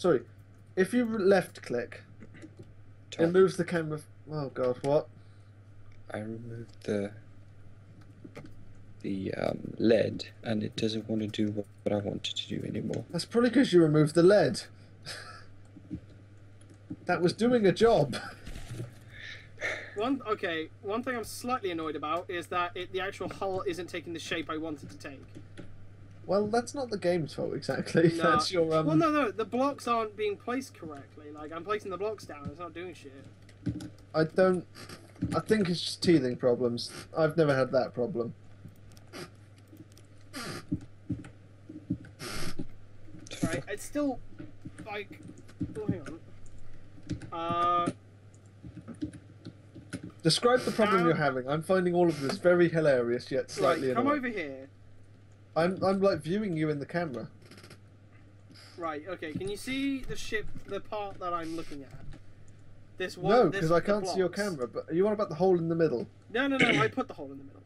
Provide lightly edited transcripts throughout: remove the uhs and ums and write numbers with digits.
Sorry. If you left click, it Tom, moves the camera. Oh god, what? I removed the lead, and it doesn't want to do what I wanted to do anymore. That's probably because you removed the lead. That was doing a job. One thing I'm slightly annoyed about is that the actual hull isn't taking the shape I wanted to take. Well, that's not the game's fault exactly. No. That's your Well, no, the blocks aren't being placed correctly. Like, I'm placing the blocks down, it's not doing shit. I think it's just teething problems. I've never had that problem. Right, it's still, like... Oh, hang on. Describe the problem you're having. I'm finding all of this very hilarious yet slightly right, come annoying. over here. I'm like viewing you in the camera. Right, okay, can you see the ship, the part that I'm looking at? This one, No, because I can't see your camera, but are you on about the hole in the middle? No, I put the hole in the middle.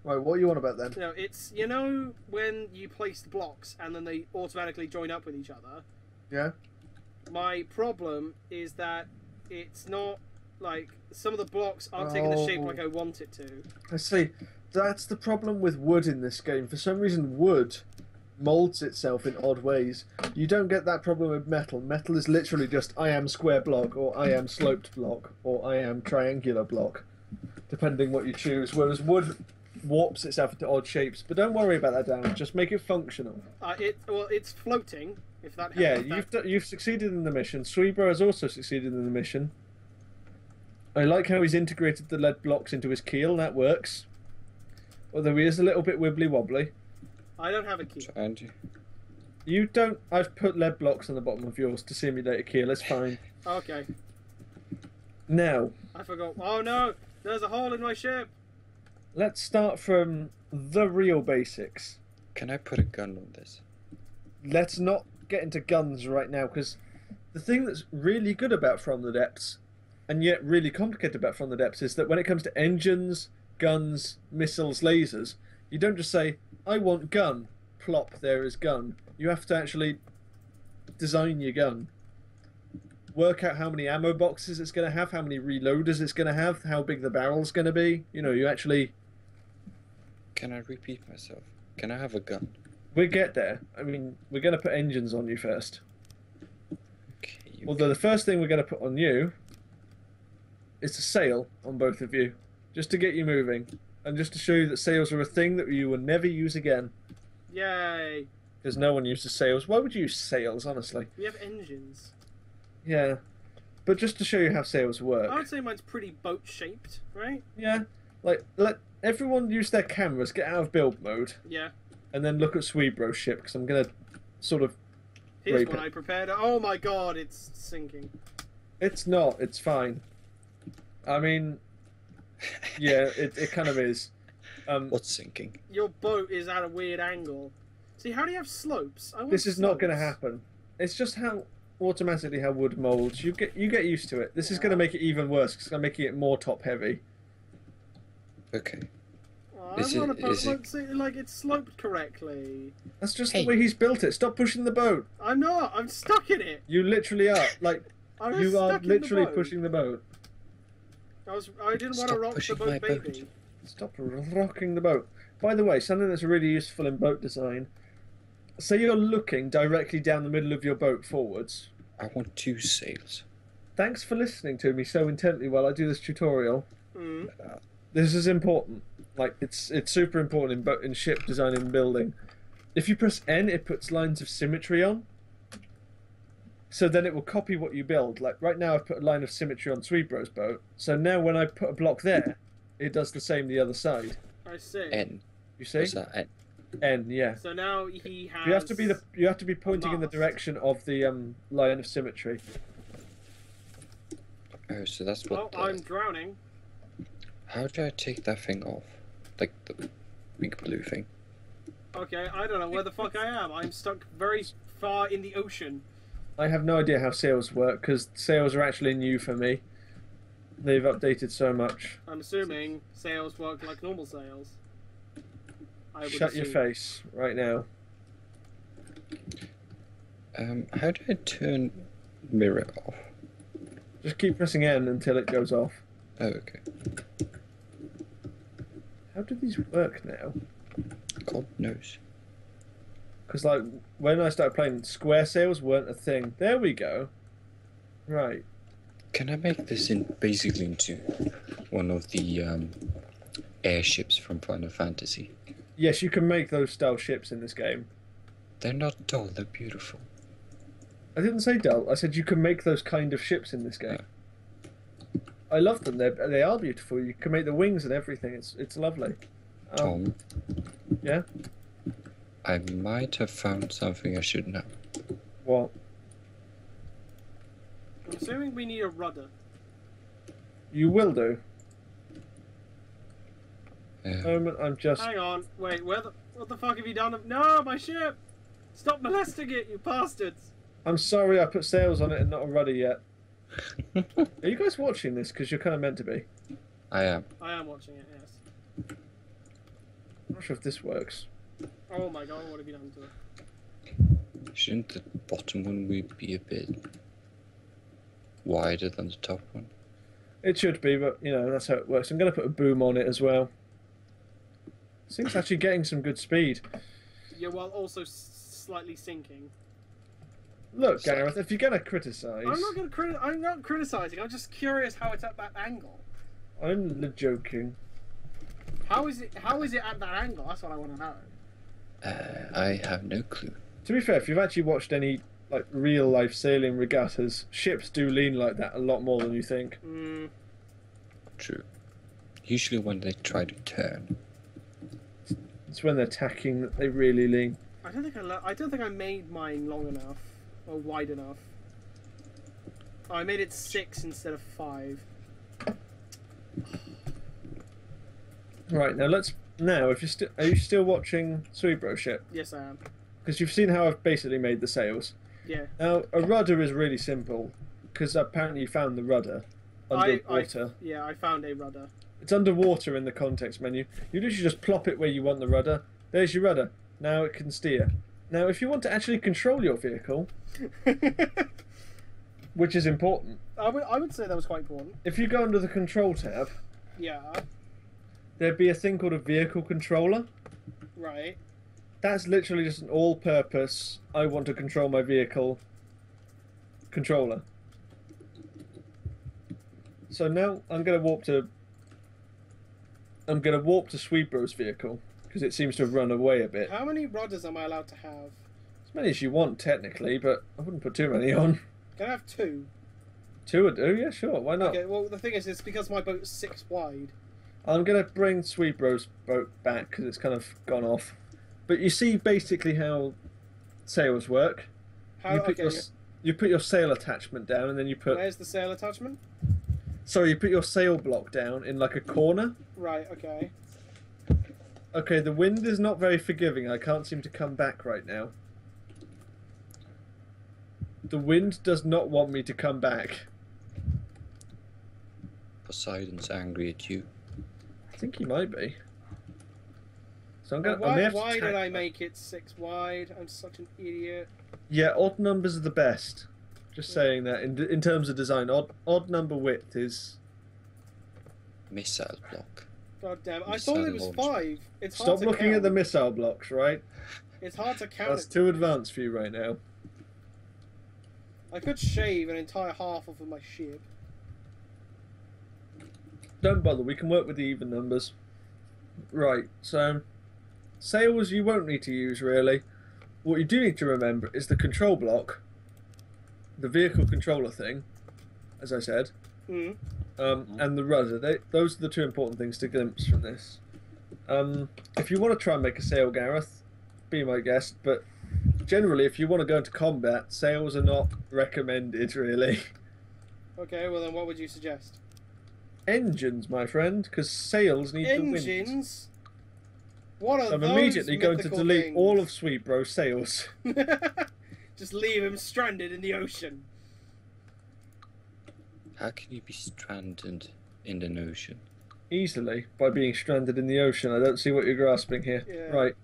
Right, what are you on about then? No, it's, you know when you place the blocks and then they automatically join up with each other? Yeah? My problem is that it's not, like, some of the blocks aren't taking the shape like I want it to. I see. That's the problem with wood in this game. For some reason, wood molds itself in odd ways. You don't get that problem with metal. Metal is literally just, I am square block, or I am sloped block, or I am triangular block, depending what you choose. Whereas wood warps itself into odd shapes. But don't worry about that, Dan. Just make it functional. It's floating, if that helps. Yeah, you've succeeded in the mission. Suibro has also succeeded in the mission. I like how he's integrated the lead blocks into his keel. That works. Although he is a little bit wibbly wobbly. I don't have a key. And You don't. I've put lead blocks on the bottom of yours to simulate a keel. It's fine. Okay. Now, I forgot. Oh no! There's a hole in my ship! let's start from the real basics. can I put a gun on this? Let's not get into guns right now, because the thing that's really good about From the Depths, and yet really complicated about From the Depths, is that when it comes to engines, guns, missiles, lasers, you don't just say, I want gun, plop, there is gun. You have to actually design your gun. Work out how many ammo boxes it's going to have, how many reloaders it's going to have, how big the barrel's going to be. You know, you actually... Can I repeat myself? Can I have a gun? We'll get there. I mean, we're going to put engines on you first. Okay, Although the first thing we're going to put on you is a sail on both of you, just to get you moving, and just to show you that sails are a thing that you will never use again. Yay! Because no one uses sails. Why would you use sails, honestly? We have engines. Yeah. But just to show you how sails work. I would say mine's pretty boat-shaped, right? Yeah. Like, let everyone use their cameras, get out of build mode, Yeah. and then look at Suibro's ship, because I'm going to sort of... Here's rape one it. I prepared. Oh my god, it's sinking. It's not. It's fine. I mean... Yeah, it kind of is. What's sinking? Your boat is at a weird angle. See, how do you have slopes? I want This is not going to slopes. happen. It's just how automatically how wood molds. You get used to it. This is going to make it even worse. 'Cause it's going to make it more top heavy. Okay. Oh, I Is want it- a boat is it- like it's sloped correctly. That's just Hey. the way he's built it. Stop pushing the boat. I'm not. I'm stuck in it. You literally are. Like I was you are stuck in the literally boat. pushing the boat. I didn't want to Stop rock the pushing boat, my boat. baby. Stop rocking the boat. By the way, something that's really useful in boat design. Say you're looking directly down the middle of your boat forwards. I want 2 sails. Thanks for listening to me so intently while I do this tutorial. Mm. This is important. Like it's super important in ship design and building. If you press N, it puts lines of symmetry on. So then it will copy what you build. Like right now, I've put a line of symmetry on Suibro's boat. So now when I put a block there, it does the same the other side. I see. N. You see? What's that? N. N, yeah. So now he has. You have to be pointing in the mast. direction of the line of symmetry. Oh, so that's what. Oh, I'm drowning. How do I take that thing off? Like the big blue thing. Okay, I don't know where the fuck I am. I'm stuck very far in the ocean. I have no idea how sails work because sails are actually new for me. They've updated so much. I'm assuming sails work like normal sails. I would Shut your assume. face right now. How do I turn mirror off? Just keep pressing N until it goes off. Oh, okay. How do these work now? God knows. Because like when I started playing, square sails weren't a thing. There we go. Right. Can I make this basically into one of the airships from Final Fantasy? Yes, you can make those style ships in this game. They're not dull, they're beautiful. I didn't say dull. I said you can make those kind of ships in this game. I love them. They are beautiful. You can make the wings and everything. It's lovely. Tom? Yeah? I might have found something I should know. What? I'm assuming we need a rudder. You will do. Yeah. Moment, I'm just... Hang on. Wait, what the fuck have you done? No, my ship! Stop molesting it, you bastards! I'm sorry I put sails on it and not a rudder yet. Are you guys watching this? Because you're kind of meant to be. I am. I am watching it, yes. I'm not sure if this works. Oh my god, what have you done to it? Shouldn't the bottom one be a bit wider than the top one? It should be, but, you know, that's how it works. I'm going to put a boom on it as well. This thing's actually getting some good speed. Yeah, while also slightly sinking. Look, Gareth, if you're going to criticise... I'm not criticizing. I'm just curious how it's at that angle. I'm joking. How is it at that angle? That's what I want to know. I have no clue. To be fair, if you've actually watched any like real-life sailing regattas, ships do lean like that a lot more than you think. Mm. True. Usually when they try to turn. It's when they're tacking that they really lean. I don't think I made mine long enough or wide enough. Oh, I made it 6 instead of 5. Right, now let's... Now, if you're are you still watching Cerebro ship? Yes, I am. Because you've seen how I've basically made the sails. Yeah. Now, a rudder is really simple, because apparently you found the rudder underwater. Yeah, I found a rudder. It's underwater in the context menu. You literally just plop it where you want the rudder. There's your rudder. Now it can steer. Now, if you want to actually control your vehicle, which is important, I would say that was quite important. if you go under the control tab, Yeah. there'd be a thing called a vehicle controller. Right. That's literally just an all-purpose, I want to control my vehicle controller. So now I'm going to warp to Sweetbro's vehicle, because it seems to have run away a bit. How many rudders am I allowed to have? As many as you want, technically, but I wouldn't put too many on. Can I have 2? 2 would do, yeah, sure, why not? Okay, well, the thing is, it's because my boat's 6 wide. I'm going to bring Sweetbro's boat back, because it's kind of gone off. But you see basically how sails work. How, You put your sail attachment down, and then you put... Where's the sail attachment? Sorry, you put your sail block down in like a corner. Right, okay. Okay, the wind is not very forgiving. I can't seem to come back right now. The wind does not want me to come back. Poseidon's angry at you. I think he might be. So I'm gonna. Why did I make it 6 wide? I'm such an idiot. Yeah, odd numbers are the best. Just saying that in terms of design, odd number width is. Missile block. God damn it! I thought it was 5. It's hard Stop to looking count. at the missile blocks, right? It's hard to count. That's too advanced for you right now. I could shave an entire half of my ship. Don't bother. We can work with the even numbers. Right. So, sails you won't need to use really. What you do need to remember is the control block, the vehicle controller thing, as I said, Mm. and the rudder. Those are the 2 important things to glimpse from this. If you want to try and make a sail, Gareth, be my guest. But generally, if you want to go into combat, sails are not recommended really. Okay, well then, what would you suggest? Engines, my friend, because sails need the wind. Engines. What are I'm those immediately going to mythical delete things? all of Sweetbro's sails. Just leave him stranded in the ocean. How can you be stranded in an ocean? Easily, by being stranded in the ocean. I don't see what you're grasping here. Yeah. Right.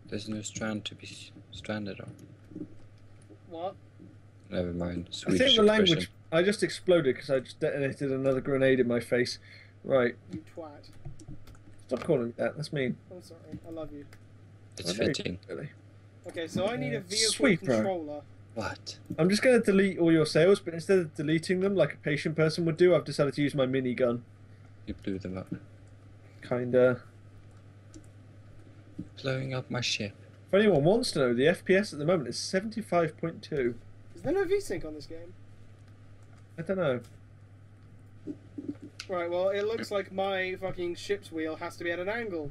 There's no strand to be stranded on. What? Never mind. I Swedish think the expression. language. I just exploded because I just detonated another grenade in my face. Right. You twat. Stop calling me that. That's mean. I'm sorry. I love you. It's I know you fitting. do, really. Okay, so I need a vehicle Sweet, bro. controller. What? I'm just going to delete all your sales, but instead of deleting them like a patient person would do, I've decided to use my minigun. You blew them up. Kinda. Blowing up my ship. If anyone wants to know, the FPS at the moment is 75.2. Is there no VSync on this game? I don't know. Right, well, it looks like my fucking ship's wheel has to be at an angle.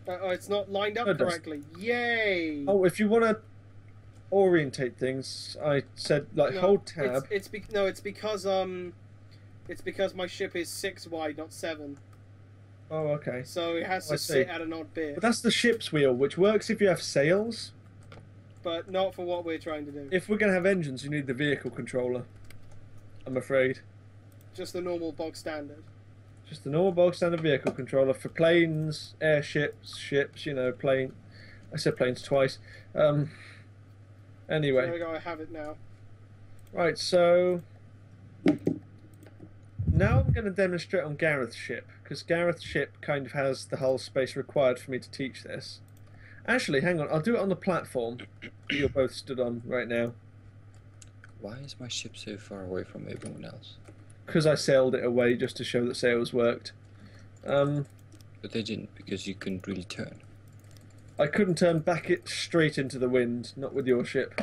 Oh, it's not lined up No, it doesn't. correctly. Yay! Oh, if you want to orientate things, I said like No, hold tab. It's because my ship is 6 wide, not 7. Oh, okay. So it has I to see. sit at an odd bit. But that's the ship's wheel, which works if you have sails. But not for what we're trying to do. If we're going to have engines, you need the vehicle controller. I'm afraid. Just the normal bog standard. Just the normal bog standard vehicle controller for planes, airships, ships, you know, plane. I said planes twice. Anyway. There we go, I have it now. Right, so now I'm going to demonstrate on Gareth's ship, because Gareth's ship kind of has the hull space required for me to teach this. Actually, hang on, I'll do it on the platform that you're both stood on right now, Why is my ship so far away from everyone else? because I sailed it away just to show that sails worked. But they didn't, because you couldn't really turn. I couldn't turn back it straight into the wind, not with your ship.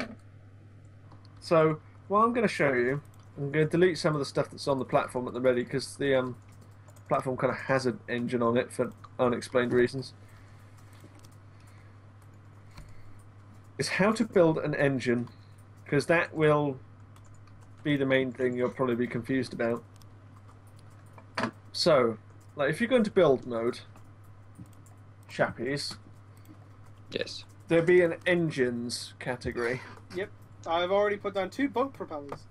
So, what I'm going to show you, I'm going to delete some of the stuff that's on the platform at the ready, because the platform kind of has an engine on it for unexplained reasons. Is how to build an engine, because that will be the main thing you'll probably be confused about. So, like if you go into build mode, chappies, Yes. there'll be an engines category. Yep. I've already put down 2 boat propellers.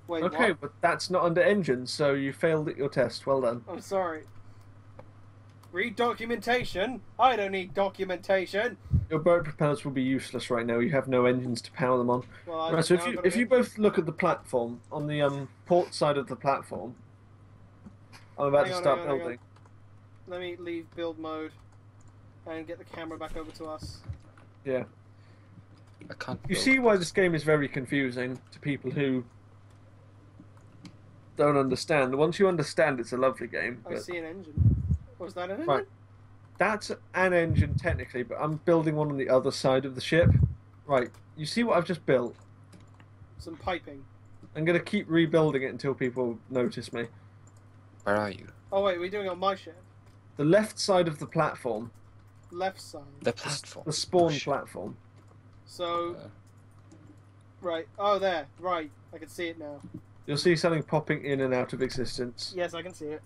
Wait, Okay, what? but that's not under engines, so you failed at your test. Well done. I'm sorry. Read documentation. I don't need documentation. Your boat propellers will be useless right now. You have no engines to power them on. Well, Right, so now I've got if a you bit- both look at the platform on the port side of the platform, I'm about Hang to on, start hang on, hang building. Let me leave build mode and get the camera back over to us. Yeah. I can't. You build see why this. this game is very confusing to people who don't understand. Once you understand, it's a lovely game. I But see an engine. Was that an engine? Right. That's an engine technically, but I'm building one on the other side of the ship. Right. You see what I've just built? Some piping. I'm going to keep rebuilding it until people notice me. Where are you? Oh wait, we're doing it on my ship. The left side of the platform, Left side. The platform. the spawn Oh, shit. platform. So, Uh, right. Oh, there. Right. I can see it now. You'll see something popping in and out of existence. Yes, I can see it.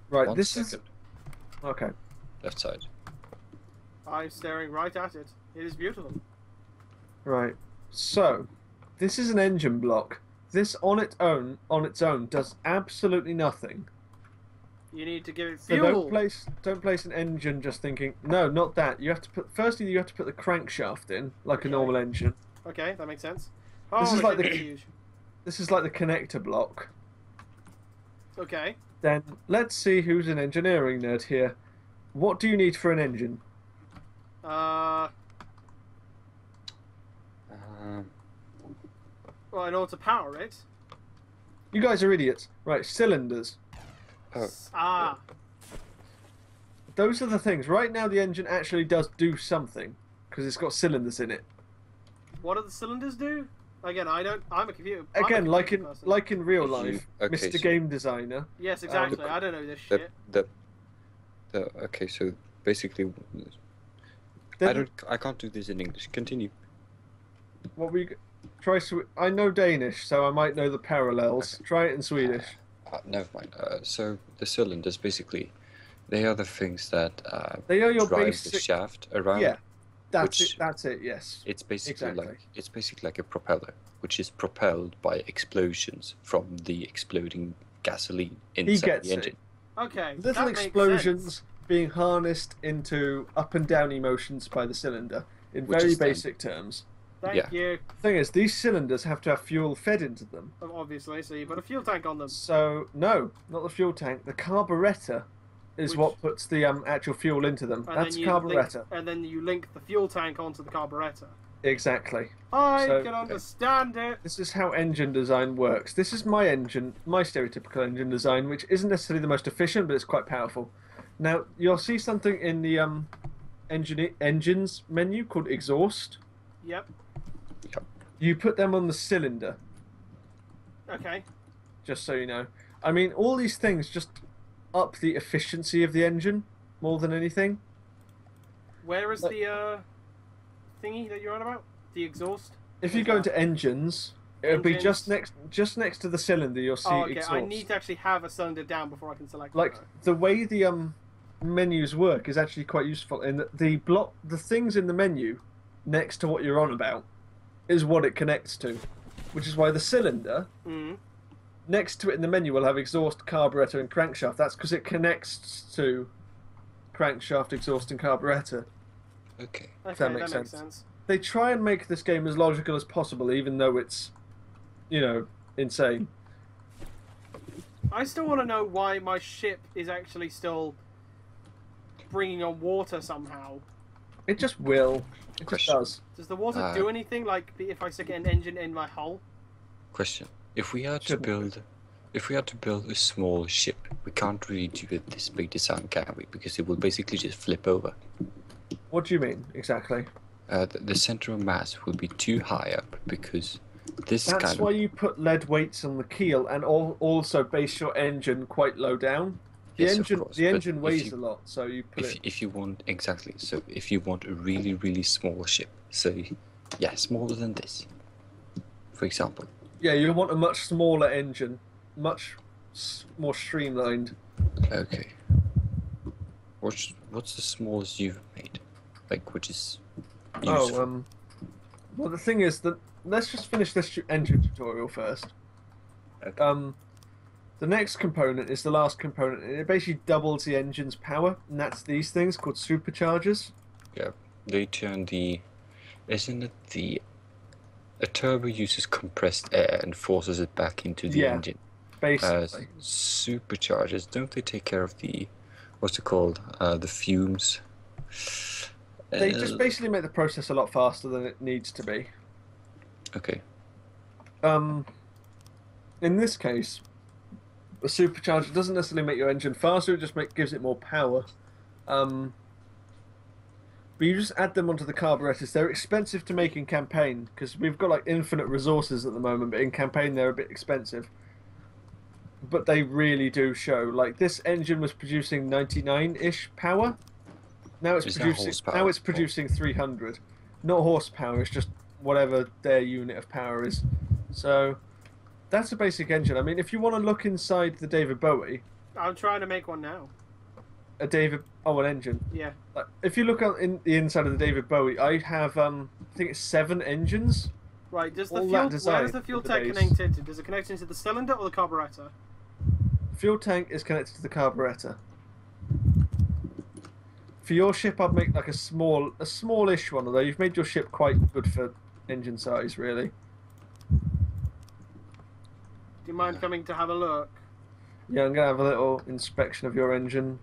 Right, one this second. is... Okay. Left side. I'm staring right at it. It is beautiful. Right. So, this is an engine block. This on its own, does absolutely nothing. You need to give it So fuel. don't place an engine just thinking, no, not that. You have to put, firstly you have to put the crankshaft in, like Okay. a normal engine. Okay, that makes sense. Oh, This is my like ship the- is huge. This is like the connector block. Okay. Then, let's see who's an engineering nerd here. What do you need for an engine? Well, in order to power it. You guys are idiots. Right, cylinders. Oh. Ah. Those are the things. Right now the engine actually does do something, because it's got cylinders in it. What do the cylinders do? Again, I don't. I'm a computer. I'm a Again, computer person. like in real If you- life, okay, Mr. so- Game Designer. Yes, exactly. the- I don't know this The shit. okay, so basically, Then I can't do this in English. Continue. what we try. I know Danish, so I might know the parallels. Try it in Swedish. Never mind. So the cylinders basically, they are the things that They are your drive the basic. shaft around. Yeah, that's which- it. That's it. Yes. It's basically Exactly. like a propeller, which is propelled by explosions from the exploding gasoline inside gets the it. engine. Okay. Little that makes explosions sense. being harnessed into up and down emotions by the cylinder in Which very is then- basic terms. Thank you. Thing is, these cylinders have to have fuel fed into them. Obviously, so you put a fuel tank on them. So no, not the fuel tank. The carburettor is what puts the actual fuel into them. That's carburettor. And then you link the fuel tank onto the carburettor. Exactly. I can understand it. This is how engine design works. This is my engine, my stereotypical engine design, which isn't necessarily the most efficient, but it's quite powerful. Now you'll see something in the engines menu called exhaust. Yep. You put them on the cylinder. Okay. Just so you know. I mean, all these things just up the efficiency of the engine more than anything. Where is the thingy that you're on about? The exhaust? If you go into engines, it'll be just next to the cylinder. You'll see exhaust. I need to actually have a cylinder down before I can select. Like the way the menus work is actually quite useful. In that the things in the menu next to what you're on about is what it connects to, which is why the cylinder next to it in the menu will have exhaust, carburettor, and crankshaft. That's because it connects to crankshaft, exhaust, and carburettor. Okay. If that makes sense. They try and make this game as logical as possible, even though it's, insane. I still want to know why my ship is actually still bringing on water somehow. It just will. It just does. Does the water do anything, like if I stick an engine in my hull? Question: If we are to build a small ship, we can't really do it this big design, can we? Because it will basically just flip over. What do you mean exactly? The center of mass will be too high up because That's why you put lead weights on the keel and also base your engine quite low down. The engine weighs a lot, so you put it. If you want so if you want a really, really small ship, smaller than this, for example. Yeah, you want a much smaller engine, much more streamlined. Okay. What's the smallest you've made? Like, which is useful? Well, the thing is that let's just finish this engine tutorial first. Okay. The next component is the last component, and it basically doubles the engine's power, and that's these things called superchargers. Yeah, they turn isn't it a turbo uses compressed air and forces it back into the engine. Basically. Superchargers, don't they take care of what's it called? The fumes? They just basically make the process a lot faster than it needs to be. Okay. In this case, a supercharger doesn't necessarily make your engine faster, it just gives it more power. But you just add them onto the carburetors. They're expensive to make in campaign, because we've got like infinite resources at the moment, but in campaign they're a bit expensive. But they really do show. Like, this engine was producing 99-ish power. Now it's producing 300. Not horsepower, it's just whatever their unit of power is. So that's a basic engine. I mean, if you want to look inside the David Bowie, I'm trying to make one now. An engine. Yeah. If you look in the inside of the David Bowie, I have I think it's 7 engines. Right. Where does the fuel tank connect into? Does it connect into the cylinder or the carburettor? Fuel tank is connected to the carburettor. For your ship, I'd make like a smallish one. Although you've made your ship quite good for engine size, really. Do you mind coming to have a look? Yeah, I'm gonna have a little inspection of your engine.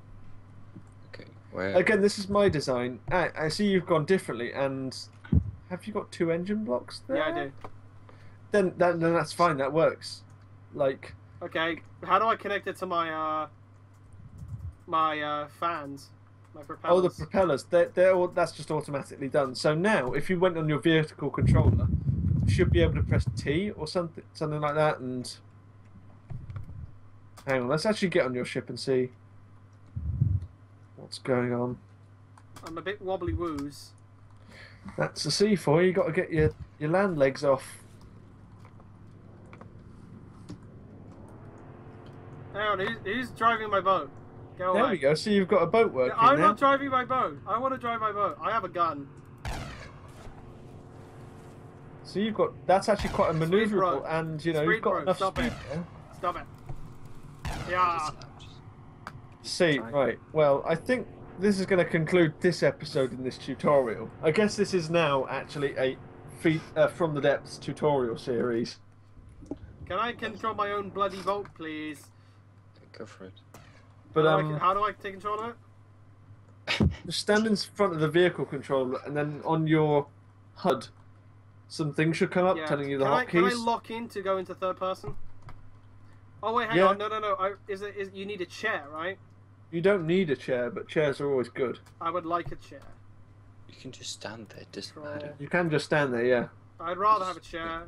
Okay. Where? Again, this is my design. I see you've gone differently, and have you got 2 engine blocks there? Yeah, I do. Then that's fine. That works. Like. Okay. How do I connect it to my my fans? My propellers. Oh, the propellers. That's just automatically done. So now, if you went on your vehicle controller, you should be able to press T or something like that, and hang on. Let's actually get on your ship and see what's going on. I'm a bit wobbly woos. That's a C for you. You got to get your land legs off. Hang on, who's driving my boat? Go away. There we go. So you've got a boat working I'm now. not driving my boat. I want to drive my boat. I have a gun. So you've got. That's actually quite a manoeuvrable, and you've got enough speed there. Stop it. Yeah. See, right. Well, I think this is going to conclude this episode in this tutorial. I guess this is now actually a From the Depths tutorial series. Can I control my own bloody boat, please? Go for it. But how do I take control of it? just stand in front of the vehicle controller, and then on your HUD, some things should come up telling you the hotkeys. Can I lock in to go into third person? Oh wait, hang on. No. You need a chair, right? You don't need a chair, but chairs are always good. I would like a chair. You can just stand there. It doesn't matter. You can just stand there, yeah. I'd rather have a chair.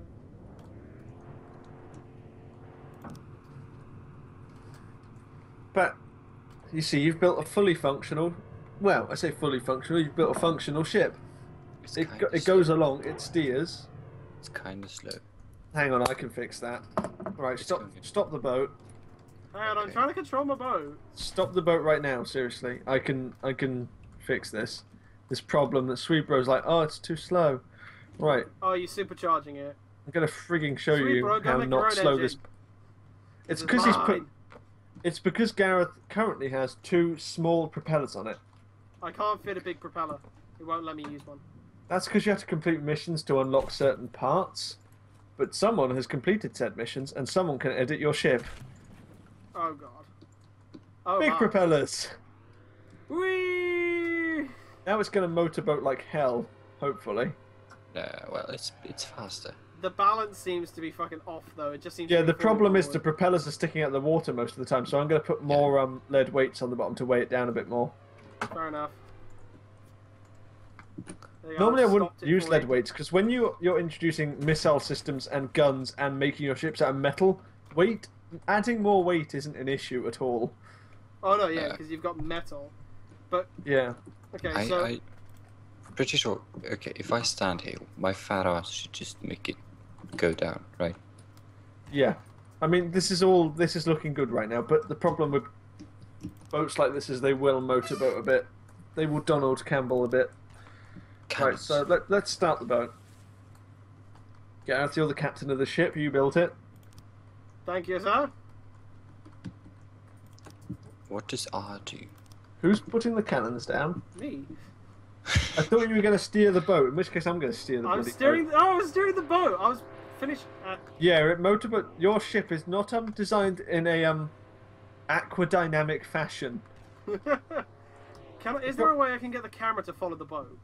But you see, you've built a fully functional. Well, I say fully functional. You've built a functional ship. It goes along. It steers. It's kind of slow. Hang on, I can fix that. Right, stop the boat. Hang on, I'm trying to control my boat. Stop the boat right now. Seriously, I can fix this. This problem that Sweetbro's like, oh, it's too slow. Right. Oh, you're supercharging it. I'm gonna frigging show you Sweetbro, how not slow this. It's because he's put. It's because Gareth currently has 2 small propellers on it. I can't fit a big propeller. It won't let me use one. That's because you have to complete missions to unlock certain parts. But someone has completed said missions, and someone can edit your ship. Oh god. Oh, Big propellers! Whee! Now it's going to motorboat like hell, hopefully. Well, it's faster. The balance seems to be fucking off, though. It just seems. Yeah, the problem is the propellers are sticking out of the water most of the time, so I'm going to put more lead weights on the bottom to weigh it down a bit more. Fair enough. Normally I wouldn't use lead weights, because when you're introducing missile systems and guns and making your ships out of metal, adding more weight isn't an issue at all. Oh no, yeah, because you've got metal. But yeah. Okay, so I'm pretty sure. Okay, if I stand here, my fat ass should just make it go down, right? Yeah. I mean, this is looking good right now, but the problem with boats like this is they will motorboat a bit. They will Donald Campbell a bit. Right, so let's start the boat. Gareth, you're the captain of the ship. You built it. Thank you, sir. What does R do? Who's putting the cannons down? Me. I thought you were going to steer the boat, in which case I'm going to steer the boat. I was steering the boat. I was finished. Yeah, motorboat. Your ship is not designed in a aquadynamic fashion. Is there a way I can get the camera to follow the boat?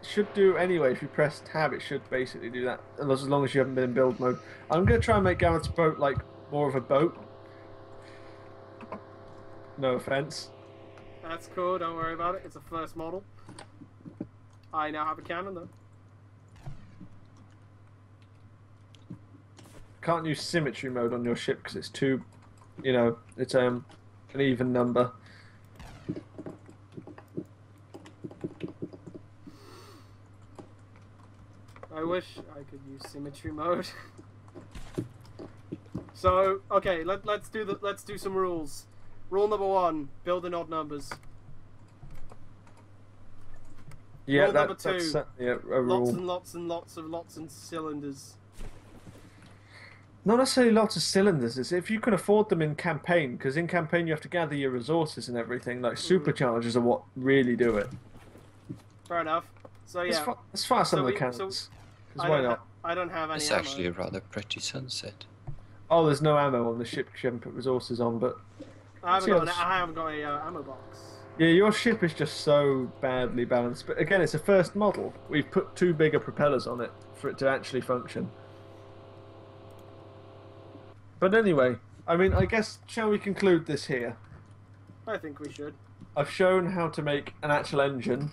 Should do anyway. If you press tab, it should basically do that, as long as you haven't been in build mode. I'm going to try and make Gareth's boat like more of a boat. No offense. That's cool, don't worry about it. It's a first model. I now have a cannon though. Can't use symmetry mode on your ship because it's too, it's an even number. I wish I could use symmetry mode. So, okay, let's do some rules. Rule number 1: build in odd numbers. Yeah, rule number 2: that's certainly a rule. Lots and cylinders. Not necessarily lots of cylinders. It's if you can afford them in campaign, because in campaign you have to gather your resources and everything. Like superchargers are what really do it. Fair enough. So yeah, let's fire some of the cannons. Why not? I don't have any. It's ammo. actually a rather pretty sunset. Oh, there's no ammo on the ship. You haven't put resources on, but I haven't got a ammo box. Yeah, your ship is just so badly balanced. But again, it's a first model. We've put 2 bigger propellers on it for it to actually function. But anyway, I mean, I guess, shall we conclude this here? I think we should. I've shown how to make an actual engine.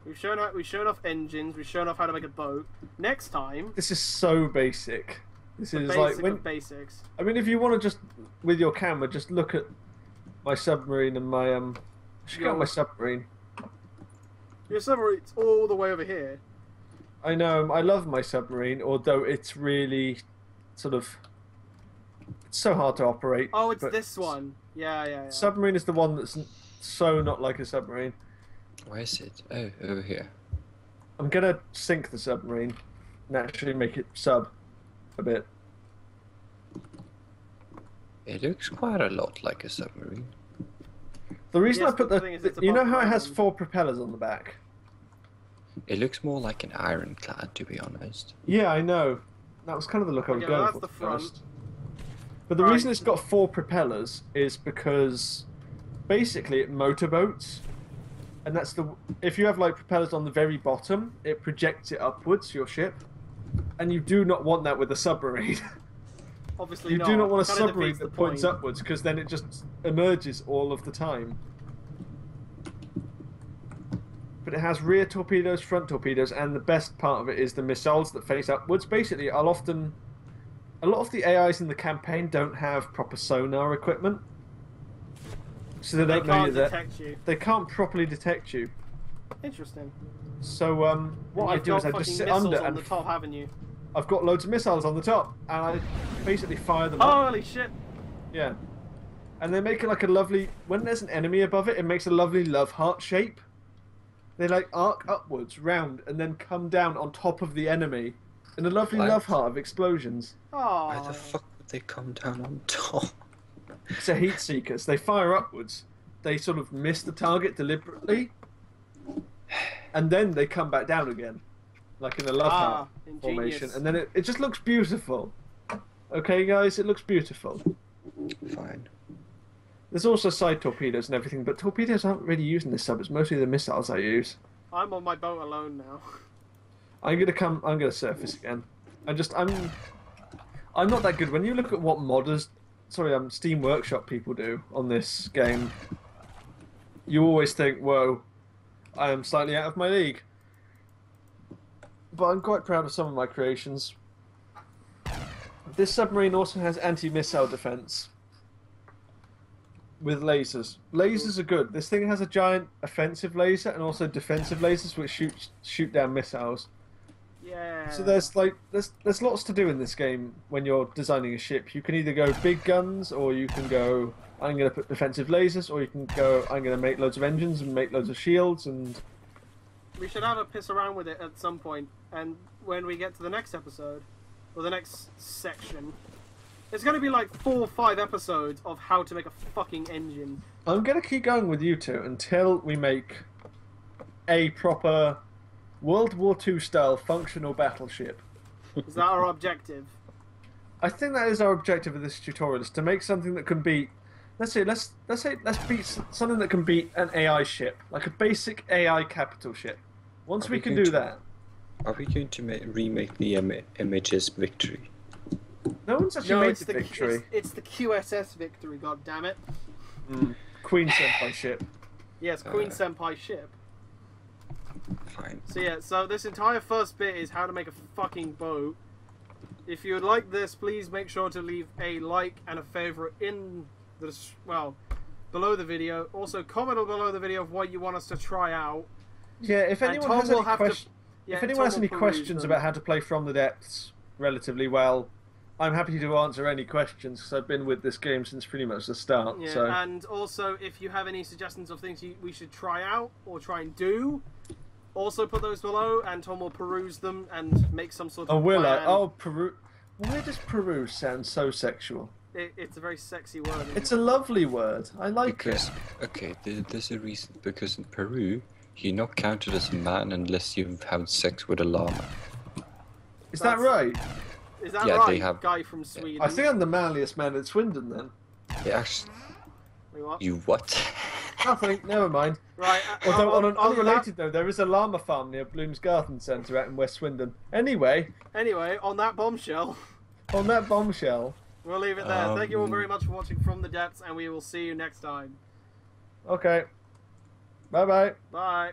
We've shown off engines. We've shown off how to make a boat. Next time. This is so basic. This is basic like of basics. I mean, if you want to just with your camera, just look at my submarine and my Check out my submarine. Your submarine's all the way over here. I know. I love my submarine, although it's really sort of. It's so hard to operate. Oh, it's this one. Yeah. Submarine is the one that's so not like a submarine. Where is it? Oh, over here. I'm gonna sink the submarine and actually make it sub a bit. It looks quite a lot like a submarine. The reason I put you know how it has 4 propellers on the back? It looks more like an ironclad, to be honest. Yeah, I know. That was kind of the look I was Okay, going well, for that's the front. first. But the Right. reason it's got 4 propellers is because basically it motorboats, and that's the if you have like propellers on the very bottom, it projects it upwards your ship, and you do not want that with a submarine. Obviously You not. do not want a Kinda submarine defeats the that points point. upwards because then it just emerges all of the time. But it has rear torpedoes, front torpedoes, and the best part of it is the missiles that face upwards. Basically, a lot of the AIs in the campaign don't have proper sonar equipment, so they They don't know can't you're there. detect you. They can't properly detect you. Interesting. So what I You've do is got I just fucking sit missiles under on and the top, haven't you? I've got loads of missiles on the top, and I basically fire them up. Holy shit! Yeah. And they make it like a lovely... When there's an enemy above it, it makes a lovely love heart shape. They like arc upwards, round, and then come down on top of the enemy in a lovely What? love heart of explosions. Why Oh. the fuck would they come down on top? It's a heat seekers. They fire upwards. They sort of miss the target deliberately, and then they come back down again, like in a love heart formation. Ingenious. And then it just looks beautiful. Okay, guys, it looks beautiful. Fine. There's also side torpedoes and everything, but torpedoes aren't really used in this sub. It's mostly the missiles I use. I'm on my boat alone now. I'm gonna surface again. I'm not that good. When you look at what Steam Workshop people do on this game, you always think, whoa, I am slightly out of my league. But I'm quite proud of some of my creations. This submarine also has anti-missile defense with lasers. Lasers are good. This thing has a giant offensive laser and also defensive lasers which shoot down missiles. Yeah. So there's lots to do in this game when you're designing a ship. You can either go big guns, or you can go, I'm going to put defensive lasers, or you can go, I'm going to make loads of engines and make loads of shields. And We should have a piss around with it at some point, and when we get to the next episode, or the next section, it's going to be like 4 or 5 episodes of how to make a fucking engine. I'm going to keep going with you two until we make a proper World War II style functional battleship. Is that our objective? I think that is our objective of this tutorial: is to make something that can beat. Let's beat something that can beat an AI ship, like a basic AI capital ship. Once Are we we can going do to- that, Are we going to remake the images Victory? no one's actually No, made it's the the Victory. It's the QSS Victory. God damn it! Queen Senpai ship. Yes, Queen Senpai ship. Fine. So yeah, so this entire first bit is how to make a fucking boat. If you would like this, please make sure to leave a like and a favourite in the below the video. Also, comment below the video of what you want us to try out. Yeah, if And anyone Tom has will any have to- questions, Yeah, if anyone Tom has will any peruse questions them. about how to play From the Depths relatively well, I'm happy to answer any questions because I've been with this game since pretty much the start. Yeah, So and also if you have any suggestions of things we should try out or try and do, also put those below, and Tom will peruse them and make some sort of oh, will I? plan. Oh, Peru. Why does Peru sound so sexual? It's a very sexy word. Isn't It's it? a lovely word. I like Because, it. okay, there's a reason. Because in Peru, you're not counted as a man unless you've had sex with a llama. Is that That's- right? Is that Yeah, right, they have- guy from Sweden? I think I'm the manliest man in Swindon then. They actually, Wait, what? you what? Nothing, never mind. Right. Although on an other than that- unrelated note, there is a llama farm near Bloom's Garden Centre out in West Swindon. Anyway, Anyway, on that bombshell, on that bombshell, we'll leave it there. Thank you all very much for watching From the Depths, and we will see you next time. okay. Bye bye. Bye.